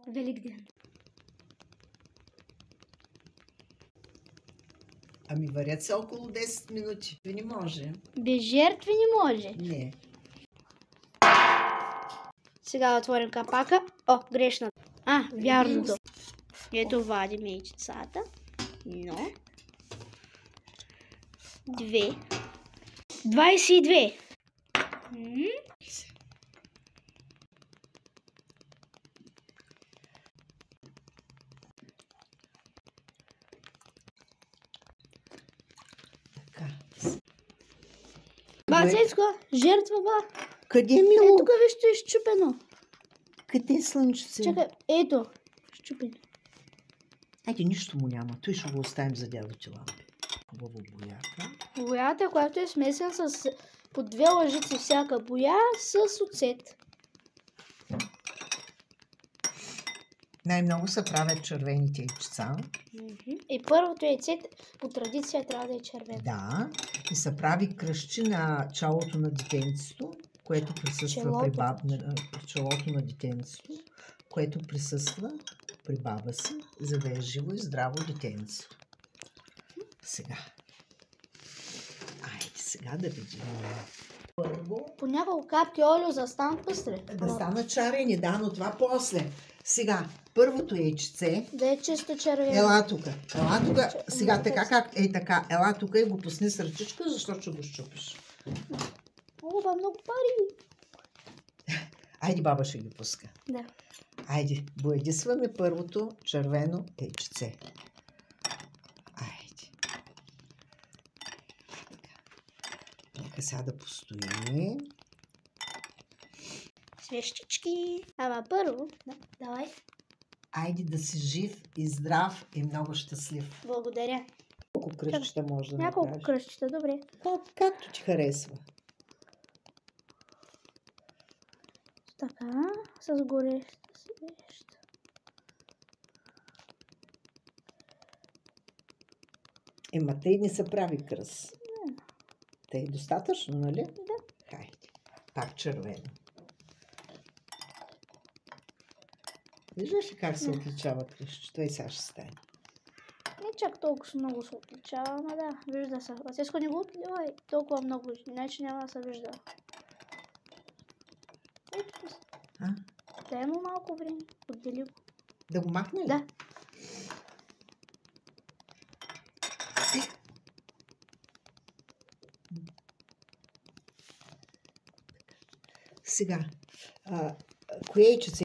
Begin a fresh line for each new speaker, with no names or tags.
Великден.
Ами варят се около 10 минути. Не може.
Без жертви не може.
Не.
Сега отворим капака. О, грешно. Вярното. Ето вадим яйцата. Едно. 2. 22.
Така.
Ба, Цецко, жертва, ба.
Къде е мило?
Тук вижте е щупено.
Къде е слънчеце?
Чакай, ето. Щупено.
Айде, нищо му няма. Той ще го оставим за дядо лампи. Хубаво боята.
Боята, която е смесена с по 2 лъжици всяка боя с оцет.
Най-много се правят червените яйчеца.
И първото яйце по традиция трябва да е червено.
Да. И се прави кръщи на челото на детенцето, което присъства при челото на детенцето, което присъства при баба си, за да е живо и здраво детенцето. Сега. Айде сега да видим. Първо.
По няколко капки олио за да станат пъстри.
Да станат шарени, да, но това после. Сега, първото яйчеце.
Да е чисто червено.
Ела тук. Сега така как е така. Ела тук и го пусни с ръчичка, защото ще го щупиш.
Много пари.
Айде, баба ще ги пуска.
Да.
Айде, боядисваме първото червено яйчеце. Айде. Нека сега да постои.
Свещички. Ама първо, давай.
Айде да си жив и здрав и много щастлив.
Благодаря.
Колко кръщчета може да
Няколко
направиш?
кръщчета, добре.
Както ти харесва.
Така, с гореща свещ.
Ема тъй не се прави кръс. Тъй достатъчно, нали?
Да.
Хайде. Пак червено. Виждаш ли как се отличава кръщчето? И сега ще стане.
Не чак толкова много се отличава, ама да, вижда се. Васеско не го отливай толкова много, иначе няма да се вижда. Ето, дай му малко време, отдели го.
Да го махне ли?
Да.
Сега, кое яйчеце